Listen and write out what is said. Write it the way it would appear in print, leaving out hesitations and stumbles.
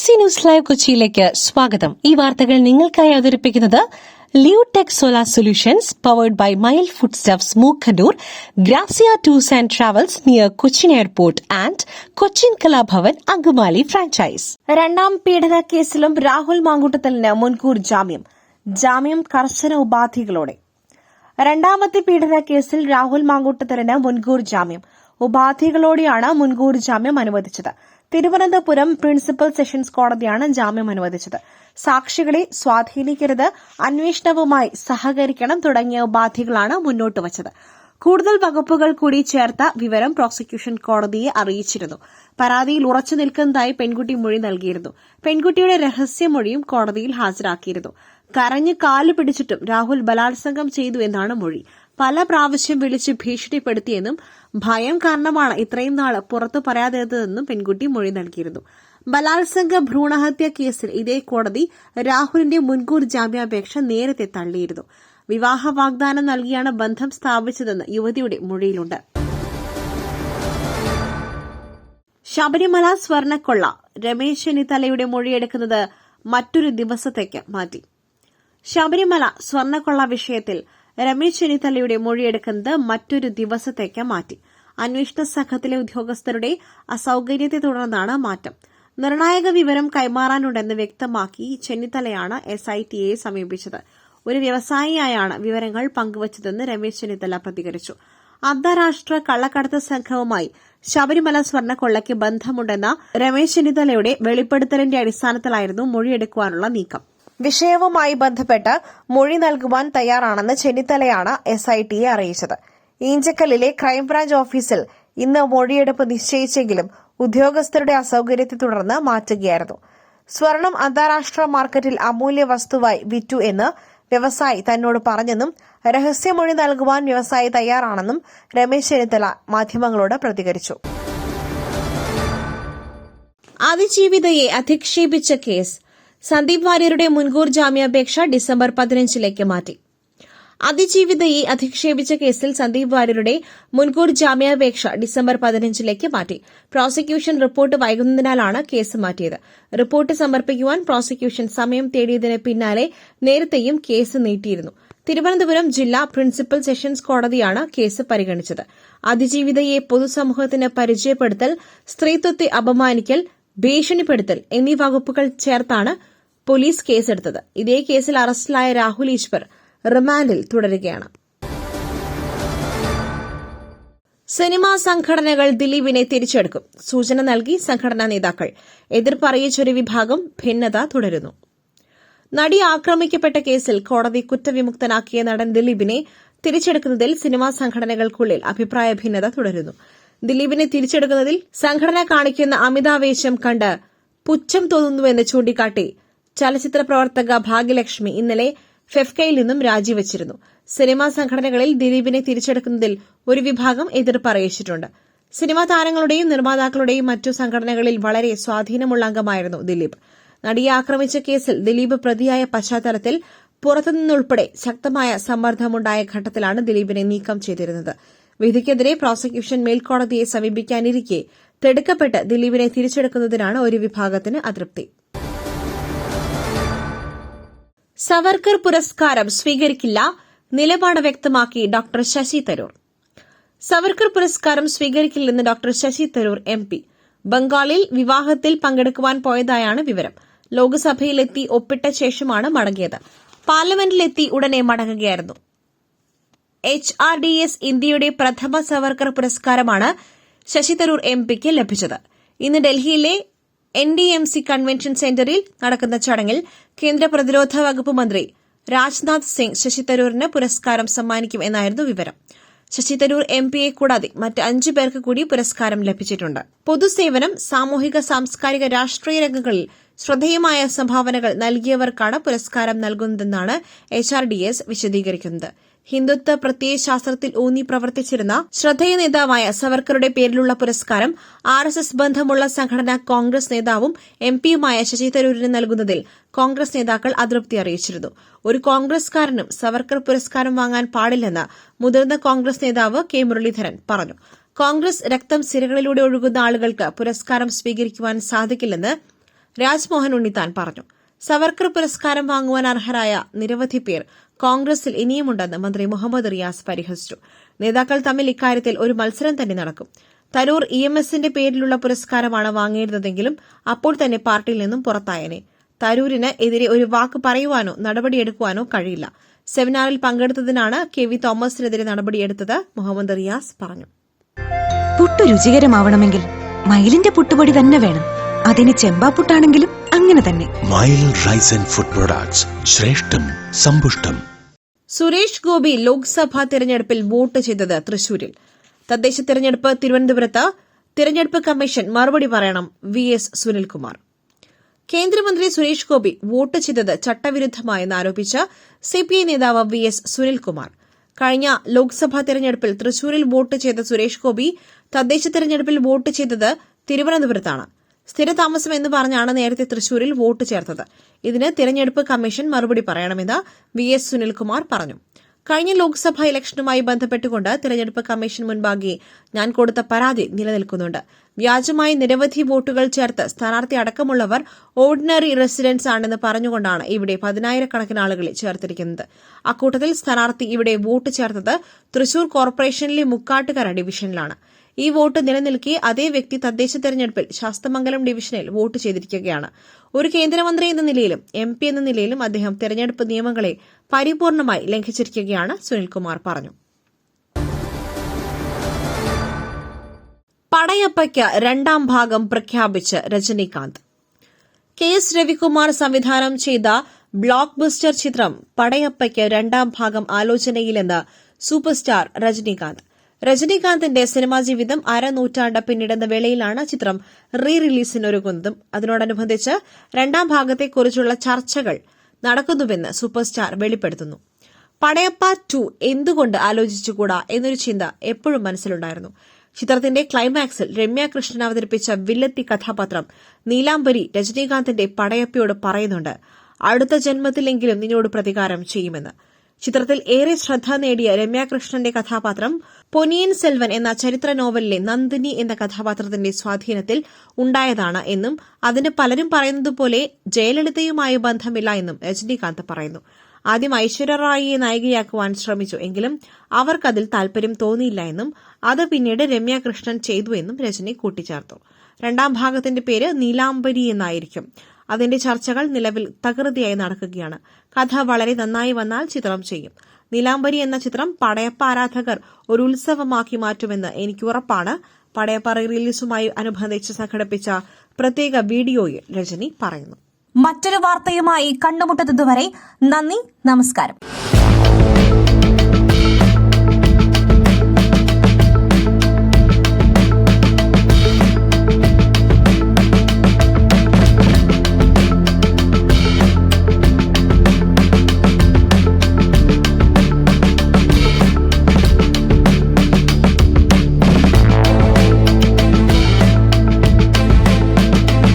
BBC news live കൊച്ചിയിലേക്ക് സ്വാഗതം. ഈ വാർത്തകൾ നിങ്ങൾക്കായി അവതരിപ്പിക്കുന്നത് Leotech solar solutions powered by മൈൽ foodstuffs Mookkannoor, Grazia tours and travels near Cochin airport and Cochin Kalabhavan Angamaly franchise. രണ്ടാം പീഡന കേസിലും രാഹുൽ മാങ്കൂട്ടത്തലിന് മുൻകൂർ ജാമ്യം കർശന ഉപാധികളോടെ. രണ്ടാമത്തെ പീഡന കേസിൽ രാഹുൽ മാങ്കൂട്ടത്തലിന് മുൻകൂർ ജാമ്യം ഉപാധികളോടെയാണ് മുൻകൂർ ജാമ്യം അനുവദിച്ചത്. തിരുവനന്തപുരം പ്രിൻസിപ്പൽ സെഷൻസ് കോടതിയാണ് ജാമ്യം അനുവദിച്ചത്. സാക്ഷികളെ സ്വാധീനിക്കരുത്, അന്വേഷണവുമായി സഹകരിക്കണം തുടങ്ങിയ ഉപാധികളാണ് മുന്നോട്ട് വച്ചത്. കൂടുതൽ വകുപ്പുകൾ കൂടി ചേർത്ത വിവരം പ്രോസിക്യൂഷൻ കോടതിയെ അറിയിച്ചിരുന്നു. പരാതിയിൽ ഉറച്ചു നിൽക്കുന്നതായി പെൺകുട്ടി മൊഴി നൽകിയിരുന്നു. പെൺകുട്ടിയുടെ രഹസ്യമൊഴിയും കോടതിയിൽ ഹാജരാക്കിയിരുന്നു. കരഞ്ഞ് കാല് പിടിച്ചിട്ടും രാഹുൽ ബലാത്സംഗം ചെയ്തു എന്നാണ് മൊഴി. പല പ്രാവശ്യം വിളിച്ച് ഭീഷണിപ്പെടുത്തിയെന്നും ഭയം കാരണമാണ് ഇത്രയും നാൾ പുറത്തു പറയാതിരുന്നതെന്നും പെൺകുട്ടി മൊഴി നൽകിയിരുന്നു. ബലാത്സംഗ ഭ്രൂണഹത്യ കേസിൽ ഇതേ കോടതി രാഹുലിന്റെ മുൻകൂർ ജാമ്യാപേക്ഷ നേരത്തെ തള്ളിയിരുന്നു. വിവാഹ വാഗ്ദാനം നൽകിയാണ് ബന്ധം സ്ഥാപിച്ചതെന്ന് യുവതിയുടെ മൊഴിയിലുണ്ട്. ശബരിമല സ്വർണ്ണക്കൊള്ള രമേശ് ചെന്നിത്തലയുടെ മൊഴിയെടുക്കുന്നത് മറ്റൊരു ദിവസത്തേക്ക് മാറ്റി. ശബരിമല സ്വർണ്ണക്കൊള്ള വിഷയത്തിൽ രമേശ് ചെന്നിത്തലയുടെ മൊഴിയെടുക്കുന്നത് മറ്റൊരു ദിവസത്തേക്ക് മാറ്റി. അന്വേഷണ സംഘത്തിലെ ഉദ്യോഗസ്ഥരുടെ അസൌകര്യത്തെ തുടർന്നാണ് മാറ്റം. നിർണായക വിവരം കൈമാറാനുണ്ടെന്ന് വ്യക്തമാക്കി ചെന്നിത്തലയാണ് SITയെ സമീപിച്ചത്. ഒരു വ്യവസായിയായാണ് വിവരങ്ങൾ പങ്കുവച്ചതെന്ന് രമേശ് ചെന്നിത്തല പ്രതികരിച്ചു. അന്താരാഷ്ട്ര കള്ളക്കടത്ത് സംഘവുമായി ശബരിമല സ്വർണ്ണക്കൊള്ളയ്ക്ക് ബന്ധമുണ്ടെന്ന രമേശ് ചെന്നിത്തലയുടെ വെളിപ്പെടുത്തലിന്റെ അടിസ്ഥാനത്തിലായിരുന്നു മൊഴിയെടുക്കുവാനുള്ള നീക്കം. വിഷയവുമായി ബന്ധപ്പെട്ട് മൊഴി നൽകുവാൻ തയ്യാറാണെന്ന് ചെന്നിത്തലയാണ് SITയെ അറിയിച്ചത്. ഈഞ്ചക്കല്ലിലെ ക്രൈംബ്രാഞ്ച് ഓഫീസിൽ ഇന്ന് മൊഴിയെടുപ്പ് നിശ്ചയിച്ചെങ്കിലും ഉദ്യോഗസ്ഥരുടെ അസൌകര്യത്തെ തുടർന്ന് മാറ്റുകയായിരുന്നു. സ്വർണം അന്താരാഷ്ട്ര മാർക്കറ്റിൽ അമൂല്യ വസ്തുവായി വിറ്റു എന്ന് വ്യവസായി തന്നോട് പറഞ്ഞെന്നും രഹസ്യമൊഴി നൽകുവാൻ വ്യവസായി തയ്യാറാണെന്നും രമേശ് ചെന്നിത്തല മാധ്യമങ്ങളോട് പ്രതികരിച്ചു. അതിജീവിതയെ അധിക്ഷേപിച്ച കേസ് സന്ദീപ് വാര്യരുടെ മുൻകൂർ ജാമ്യാപേക്ഷ ഡിസംബർ 15 മാറ്റി. അതിജീവിതയെ അധിക്ഷേപിച്ച കേസിൽ സന്ദീപ് വാര്യരുടെ മുൻകൂർ ജാമ്യാപേക്ഷ ഡിസംബർ 15 മാറ്റി. പ്രോസിക്യൂഷൻ റിപ്പോർട്ട് വൈകുന്നതിനാലാണ് കേസ് മാറ്റിയത്. റിപ്പോർട്ട് സമർപ്പിക്കുവാൻ പ്രോസിക്യൂഷൻ സമയം തേടിയതിന് പിന്നാലെ നേരത്തെയും കേസ് നീട്ടിയിരുന്നു. തിരുവനന്തപുരം ജില്ലാ പ്രിൻസിപ്പൽ സെഷൻസ് കോടതിയാണ് കേസ് പരിഗണിച്ചത്. അതിജീവിതയെ പൊതുസമൂഹത്തിന് പരിചയപ്പെടുത്തൽ, സ്ത്രീത്വത്തെ അപമാനിക്കൽ, ഭീഷണിപ്പെടുത്തൽ എന്നീ വകുപ്പുകൾ ചേർത്താണ് പോലീസ് കേസെടുത്തത്. ഇതേ കേസിൽ അറസ്റ്റിലായ രാഹുൽ ഈശ്വർ റിമാൻഡിൽ തുടരുകയാണ്. സിനിമാ സംഘടനകൾ ദിലീപിനെ തിരിച്ചെടുക്കും. സൂചന നൽകി സംഘടനാ നേതാക്കൾ. എതിർപ്പറിയിച്ചൊരു വിഭാഗം ഭിന്നത തുടരുന്നു. നടി ആക്രമിക്കപ്പെട്ട കേസിൽ കോടതി കുറ്റവിമുക്തനാക്കിയ നടൻ ദിലീപിനെ തിരിച്ചെടുക്കുന്നതിൽ സിനിമാ സംഘടനകൾക്കുള്ളിൽ അഭിപ്രായ ഭിന്നത തുടരുന്നു. ദിലീപിനെ തിരിച്ചെടുക്കുന്നതിൽ സംഘടന കാണിക്കുന്ന അമിതാവേശം കണ്ട് പുച്ഛം തോന്നുന്നുവെന്ന് ചൂണ്ടിക്കാട്ടി ചലച്ചിത്ര പ്രവർത്തക ഭാഗ്യലക്ഷ്മി ഇന്നലെ ഫെഫ്കയിൽ നിന്നും രാജിവച്ചിരുന്നു. സിനിമാ സംഘടനകളിൽ ദിലീപിനെ തിരിച്ചെടുക്കുന്നതിൽ ഒരു വിഭാഗം എതിർപ്പ് അറിയിച്ചിട്ടുണ്ട്. സിനിമാ താരങ്ങളുടെയും നിർമ്മാതാക്കളുടെയും മറ്റു സംഘടനകളിൽ വളരെ സ്വാധീനമുള്ള അംഗമായിരുന്നു ദിലീപ്. നടിയെ ആക്രമിച്ച കേസിൽ ദിലീപ് പ്രതിയായ പശ്ചാത്തലത്തിൽ പുറത്തുനിന്നുൾപ്പെടെ ശക്തമായ സമ്മർദ്ദമുണ്ടായ ഘട്ടത്തിലാണ് ദിലീപിനെ നീക്കം ചെയ്തിരുന്നത്. വിധിക്കെതിരെ പ്രോസിക്യൂഷൻ മേൽക്കോടതിയെ സമീപിക്കാനിരിക്കെ തിടുക്കപ്പെട്ട് ദിലീപിനെ തിരിച്ചെടുക്കുന്നതിനാണ് ഒരു വിഭാഗത്തിന് അതൃപ്തി. സവർക്കർ പുരസ്കാരം സ്വീകരിക്കില്ല, നിലപാട് വ്യക്തമാക്കി ഡോക്ടർ ശശി തരൂർ. സവർക്കർ പുരസ്കാരം സ്വീകരിക്കില്ലെന്ന് ഡോക്ടർ ശശി തരൂർ MP. ബംഗാളിൽ വിവാഹത്തിൽ പങ്കെടുക്കുവാൻ പോയതായാണ് വിവരം. ലോക്സഭയിലെത്തി ഒപ്പിട്ട ശേഷമാണ് മടങ്ങിയത്. പാർലമെന്റിലെത്തി ഉടനെ മടങ്ങുകയായിരുന്നു. HRDS ഇന്ത്യയുടെ പ്രഥമ സവർക്കർ പുരസ്കാരമാണ് ശശി തരൂർ MPക്ക് ലഭിച്ചത്. ഇന്ന് ഡൽഹിയിലെ NDMC കൺവെൻഷൻ സെന്ററിൽ നടക്കുന്ന ചടങ്ങിൽ കേന്ദ്ര പ്രതിരോധ വകുപ്പ് മന്ത്രി രാജ്നാഥ് സിംഗ് ശശി തരൂരിന് പുരസ്കാരം സമ്മാനിക്കും എന്നായിരുന്നു വിവരം. ശശി തരൂർ MPയെ കൂടാതെ മറ്റ് 5 പേർക്ക് കൂടി പുരസ്കാരം ലഭിച്ചിട്ടുണ്ട്. പൊതുസേവനം, സാമൂഹിക, സാംസ്കാരിക, രാഷ്ട്രീയ രംഗങ്ങളിൽ ശ്രദ്ധേയമായ സംഭാവനകൾ നൽകിയവർക്കാണ് പുരസ്കാരം നൽകുന്നതെന്നാണ് HRDS വിശദീകരിക്കുന്നത്. ഹിന്ദുത്വ പ്രത്യയശാസ്ത്രത്തിൽ ഊന്നി പ്രവർത്തിച്ചിരുന്ന ശ്രദ്ധേയ നേതാവായ സവർക്കറുടെ പേരിലുള്ള പുരസ്കാരം RSS ബന്ധമുള്ള സംഘടന കോൺഗ്രസ് നേതാവും MPയുമായ ശശി തരൂരിന് നൽകുന്നതിൽ കോൺഗ്രസ് നേതാക്കൾ അതൃപ്തി അറിയിച്ചിരുന്നു. ഒരു കോൺഗ്രസ്കാരനും സവർക്കർ പുരസ്കാരം വാങ്ങാൻ പാടില്ലെന്ന് മുതിർന്ന കോൺഗ്രസ് നേതാവ് K മുരളീധരൻ പറഞ്ഞു. കോൺഗ്രസ് രക്തം സിരകളിലൂടെ ഒഴുകുന്ന ആളുകൾക്ക് പുരസ്കാരം സ്വീകരിക്കുവാൻ സാധിക്കില്ലെന്ന് രാജ്മോഹൻ ഉണ്ണിത്താൻ പറഞ്ഞു. സവർക്കർ പുരസ്കാരം വാങ്ങുവാൻ അർഹരായ നിരവധി പേർ കോൺഗ്രസിൽ ഇനിയുമുണ്ടെന്ന് മന്ത്രി മുഹമ്മദ് റിയാസ് പരിഹസിച്ചു. നേതാക്കൾ തമ്മിൽ ഇക്കാര്യത്തിൽ ഒരു മത്സരം തന്നെ നടക്കും. തരൂർ EMSന്റെ പേരിലുള്ള പുരസ്കാരമാണ് വാങ്ങേണ്ടതെങ്കിലും അപ്പോൾ തന്നെ പാർട്ടിയിൽ നിന്നും പുറത്തായേനെ. തരൂരിന് എതിരെ ഒരു വാക്ക് പറയുവാനോ നടപടിയെടുക്കുവാനോ കഴിയില്ല. സെമിനാറിൽ പങ്കെടുത്തതിനാണ് KV തോമസിനെതിരെ നടപടിയെടുത്തത് മുഹമ്മദ് റിയാസ് പറഞ്ഞു. പുട്ടു രുചികരമാവണമെങ്കിൽ മയിലിന്റെ പുട്ടുപൊടി തന്നെ വേണം. അതിന് ചെമ്പാപ്പുട്ടാണെങ്കിലും അങ്ങനെ തന്നെ. മയിൽ റൈസ് ആൻഡ് ഫുഡ് പ്രൊഡക്ട്സ്, ശ്രേഷ്ഠം സമ്പുഷ്ടം. സുരേഷ് ഗോപി ലോക്സഭാ തെരഞ്ഞെടുപ്പിൽ വോട്ട് ചെയ്തത് തൃശൂരിൽ. തദ്ദേശ തെരഞ്ഞെടുപ്പ് തിരുവനന്തപുരത്ത്. തെരഞ്ഞെടുപ്പ് കമ്മീഷൻ മറുപടി പറയണം. VS സുനിൽകുമാർ. കേന്ദ്രമന്ത്രി സുരേഷ് ഗോപി വോട്ട് ചെയ്തത് ചട്ടവിരുദ്ധമായെന്ന് ആരോപിച്ച് CPI നേതാവ് VS സുനിൽകുമാർ. കഴിഞ്ഞ ലോക്സഭാ തെരഞ്ഞെടുപ്പിൽ തൃശൂരിൽ വോട്ട് ചെയ്ത സുരേഷ് ഗോപി തദ്ദേശ തെരഞ്ഞെടുപ്പിൽ വോട്ട് ചെയ്തത് തിരുവനന്തപുരത്താണ്. സ്ഥിരതാമസം എന്ന് പറഞ്ഞാണ് നേരത്തെ തൃശൂരിൽ വോട്ട് ചേർത്തത്. ഇതിന് തെരഞ്ഞെടുപ്പ് കമ്മീഷൻ മറുപടി പറയണമെന്ന് VS സുനിൽകുമാർ പറഞ്ഞു. കഴിഞ്ഞ ലോക്സഭാ ഇലക്ഷനുമായി ബന്ധപ്പെട്ടുകൊണ്ട് തെരഞ്ഞെടുപ്പ് കമ്മീഷൻ മുൻപാകെ ഞാൻ കൊടുത്ത പരാതി നിലനിൽക്കുന്നുണ്ട്. വ്യാജമായി നിരവധി വോട്ടുകൾ ചേർത്ത് സ്ഥാനാർത്ഥി അടക്കമുള്ളവർ ഓർഡിനറി റെസിഡൻസ് ആണെന്ന് പറഞ്ഞുകൊണ്ടാണ് ഇവിടെ 10,000-കണക്കിന് ആളുകളെ ചേർത്തിരിക്കുന്നത്. അക്കൂട്ടത്തിൽ സ്ഥാനാർത്ഥി ഇവിടെ വോട്ട് ചേർത്തത് തൃശൂർ കോർപ്പറേഷനിലെ മുക്കാട്ടുകര ഡിവിഷനിലാണ്. ഈ വോട്ട് നിലനിൽക്കെ അതേ വ്യക്തി തദ്ദേശ തെരഞ്ഞെടുപ്പിൽ ശാസ്തമംഗലം ഡിവിഷനിൽ വോട്ട് ചെയ്തിരിക്കുകയാണ്. ഒരു കേന്ദ്രമന്ത്രി എന്ന നിലയിലും MP എന്ന നിലയിലും അദ്ദേഹം തെരഞ്ഞെടുപ്പ് നിയമങ്ങളെ പരിപൂർണമായി ലംഘിച്ചിരിക്കുകയാണ് സുനിൽകുമാർ പറഞ്ഞു. പടയപ്പയ്ക്ക് രണ്ടാം ഭാഗം പ്രഖ്യാപിച്ച് രജനീകാന്ത്. KS രവികുമാർ സംവിധാനം ചെയ്ത ബ്ലോക്ക് ബസ്റ്റർ ചിത്രം പടയപ്പയ്ക്ക് രണ്ടാം ഭാഗം ആലോചനയിലെന്ന് സൂപ്പർ സ്റ്റാർ രജനീകാന്ത്. രജനീകാന്തിന്റെ സിനിമാ ജീവിതം അരനൂറ്റാണ്ട് പിന്നിടുന്ന വേളയിലാണ് ചിത്രം റിലീസിനൊരുങ്ങുന്നതും. അതിനോടനുബന്ധിച്ച് രണ്ടാം ഭാഗത്തെക്കുറിച്ചുള്ള ചർച്ചകൾ നടക്കുന്നുവെന്ന് സൂപ്പർ സ്റ്റാർ വെളിപ്പെടുത്തുന്നു. പടയപ്പ 2 എന്തുകൊണ്ട് ആലോചിച്ചുകൂടാ എന്നൊരു ചിന്ത എപ്പോഴും മനസ്സിലുണ്ടായിരുന്നു. ചിത്രത്തിന്റെ ക്ലൈമാക്സിൽ രമ്യ കൃഷ്ണൻ അവതരിപ്പിച്ച വില്ലത്തി കഥാപാത്രം നീലാംബരി രജനീകാന്തിന്റെ പടയപ്പയോട് പറയുന്നുണ്ട്, അടുത്ത ജന്മത്തിലെങ്കിലും നിന്നോട് പ്രതികാരം ചെയ്യുമെന്ന്. ചിത്രത്തിൽ ഏറെ ശ്രദ്ധ നേടിയ രമ്യാകൃഷ്ണന്റെ കഥാപാത്രം പൊന്നിയിൻ സെൽവൻ എന്ന ചരിത്ര നോവലിലെ നന്ദിനി എന്ന കഥാപാത്രത്തിന്റെ സ്വാധീനത്തിൽ ഉണ്ടായതാണ് എന്നും അതിന് പലരും പറയുന്നതുപോലെ ജയലളിതയുമായി ബന്ധമില്ല എന്നും രജനീകാന്ത് പറയുന്നു. ആദ്യം ഐശ്വര്യ റായിയെ നായികയാക്കുവാൻ ശ്രമിച്ചു, എങ്കിലും അവർക്കതിൽ താൽപര്യം തോന്നിയില്ല എന്നും അത് പിന്നീട് രമ്യാകൃഷ്ണൻ ചെയ്തു എന്നും രജനി കൂട്ടിച്ചേർത്തു. രണ്ടാം ഭാഗത്തിന്റെ പേര് നീലാംബരി എന്നായിരിക്കും. അതിന്റെ ചർച്ചകൾ നിലവിൽ തകൃതിയായി നടക്കുകയാണ്. കഥ വളരെ നന്നായി വന്നാൽ ചിത്രം ചെയ്യും. നീലാംബരി എന്ന ചിത്രം പടയപ്പ ആരാധകർ ഒരു ഉത്സവമാക്കി മാറ്റുമെന്ന് എനിക്ക് ഉറപ്പാണ്. പടയപ്പ റിലീസുമായി അനുബന്ധിച്ച് സംഘടിപ്പിച്ച പ്രത്യേക വീഡിയോയിൽ രജനി പറയുന്നു. മറ്റൊരു വാർത്തയുമായി കണ്ടുമുട്ടുന്നതുവരെ നന്ദി, നമസ്കാരം.